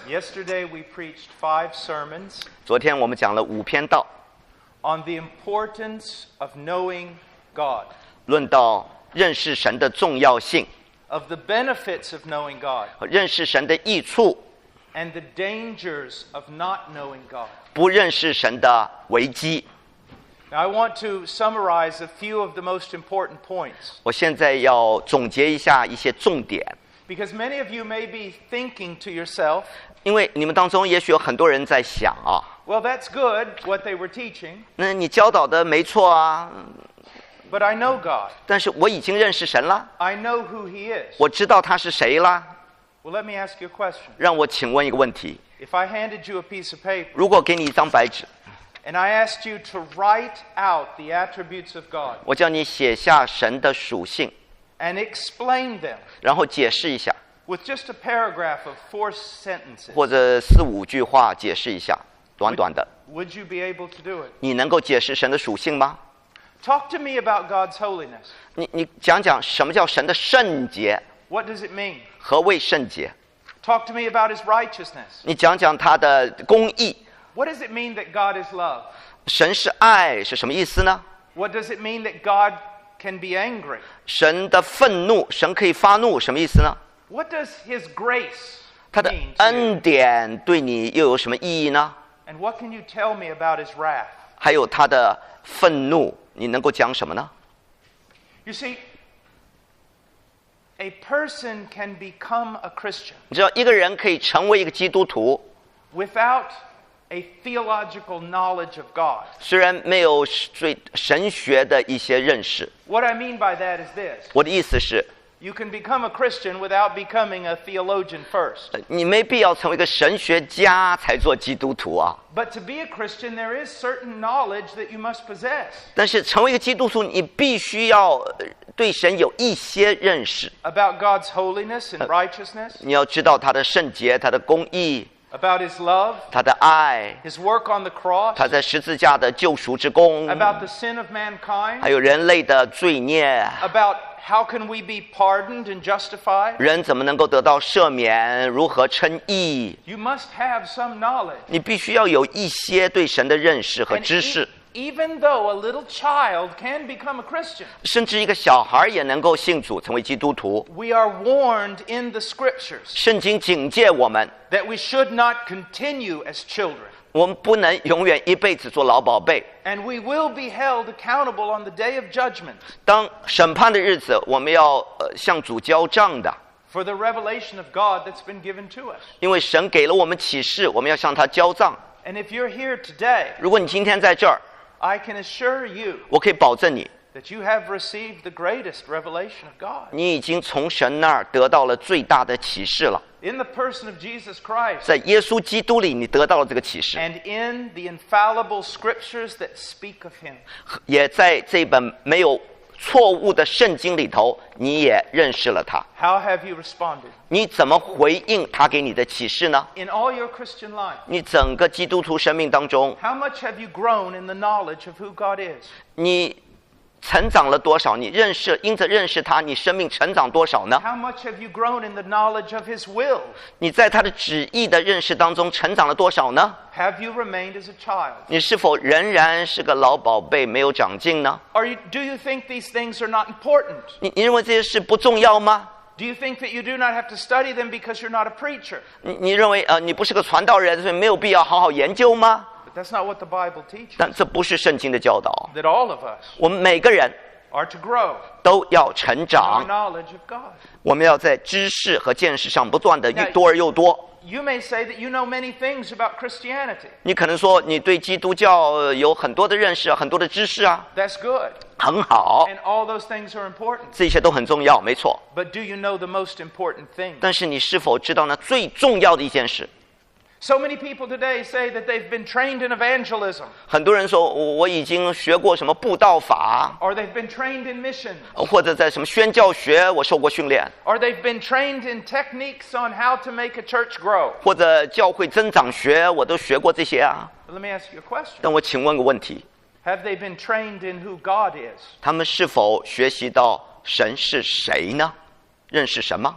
Yesterday we preached 5 sermons 昨天我们讲了5篇道， on the importance of knowing God, 论到认识神的重要性， of the benefits of knowing God, 认识神的益处， and the dangers of not knowing God. 不认识神的危机。 Now, I want to summarize a few of the most important points, 我现在要总结一下一些重点， because many of you may be thinking to yourself, 因为你们当中也许有很多人在想啊， well, that's good, what they were teaching, 那你教导的没错啊， but I know God. 但是我已经认识神了， I know who He is. 我知道他是谁啦。 Well, let me ask you a question. 让我请问一个问题， If I handed you a piece of paper, 如果给你一张白纸， and I asked you to write out the attributes of God 我叫你写下神的属性， and explain them 然后解释一下， with just a paragraph of 4 sentences, 或者4、5句话解释一下，短短的， would you be able to do it? 你能够解释神的属性吗？ Talk to me about God's holiness. 你讲讲什么叫神的圣洁， What does it mean? 何谓圣洁？ Talk to me about His righteousness. 你讲讲他的公义。 What does it mean that God is love? 神是爱是什么意思呢？ What does it mean that God can be angry? 神的愤怒，神可以发怒，什么意思呢？ What does His grace 他的 mean to you? 恩典对你又有什么意义呢？ And what can you tell me about His wrath? 还有他的愤怒，你能够讲什么呢？ You see, a person can become a Christian 你知道，一个人可以成为一个基督徒， without a theological knowledge of God. 虽然没有对神学的一些认识。 What I mean by that is this. 我的意思是， You can become a Christian without becoming a theologian first. 你没必要成为一个神学家才做基督徒啊。 But to be a Christian, there is certain knowledge that you must possess 但是成为一个基督徒，你必须要对神有一些认识。 about God's holiness and righteousness, 你要知道他的圣洁、他的公义、 about His love, 他的爱， His work on the cross, 他在十字架的救赎之功， about the sin of mankind, 还有人类的罪孽， about how can we be pardoned and justified. 人怎么能够得到赦免，如何称义。 You must have some knowledge. 你必须要有一些对神的认识和 And 知识。 even though a little child can become a Christian, 甚至一个小孩也能够信主成为基督徒。 we are warned in the scriptures 圣经警戒我们， that we should not continue as children, 我们不能永远一辈子做老宝贝。 and we will be held accountable on the day of judgment 当审判的日子，我们要向主交账的， for the revelation of God that's been given to us. 因为神给了我们启示，我们要向他交账。 And if you're here today, 如果你今天在这儿， I can assure you 我可以保证你， that you have received the greatest revelation of God. 你已经从神那儿得到了最大的启示了。 In the person of Jesus Christ 在耶稣基督里，你得到了这个启示， and in the infallible scriptures that speak of Him. 也在这本没有错误的圣经里头，你也认识了他。 How have you responded? 你怎么回应他给你的启示呢？ In all your Christian life, 你整个基督徒生命当中， how much have you grown in the knowledge of who God is? 你成长了多少？你因着认识他，你生命成长多少呢？ How much have you grown in the knowledge of His will? 你在他的旨意的认识当中成长了多少呢？ Have you remained as a child? 你是否仍然是个老宝贝，没有长进呢？ Do you think these things are not important? 你认为这些事不重要吗？ Do you think that you do not have to study them because you're not a preacher? 你认为你不是个传道人，所以没有必要好好研究吗？ But that's not what the Bible teaches. 但这不是圣经的教导。 That all of us 我们每个人 are to grow 都要成 in our 长， knowledge of God. 我们要在知识和见识上不断的多而又多。 You may say that you know many things about Christianity. 你可能说你对基督教有很多的认识，很多的知识啊， That's good. 很好， And all those things are important. 这些都很重要，没错。 But do you know the most important thing? 但是你是否知道呢？最重要的一件事， So many people today say that they've been trained in evangelism, 很多人说我已经学过什么布道法， or they've been trained in mission, 或者在什么宣教学我受过训练， or they've been trained in techniques on how to make a church grow. 或者教会增长学我都学过这些啊。 But let me ask you a question. 但我请问个问题， Have they been trained in who God is? 他们是否学习到神是谁呢？认识神吗？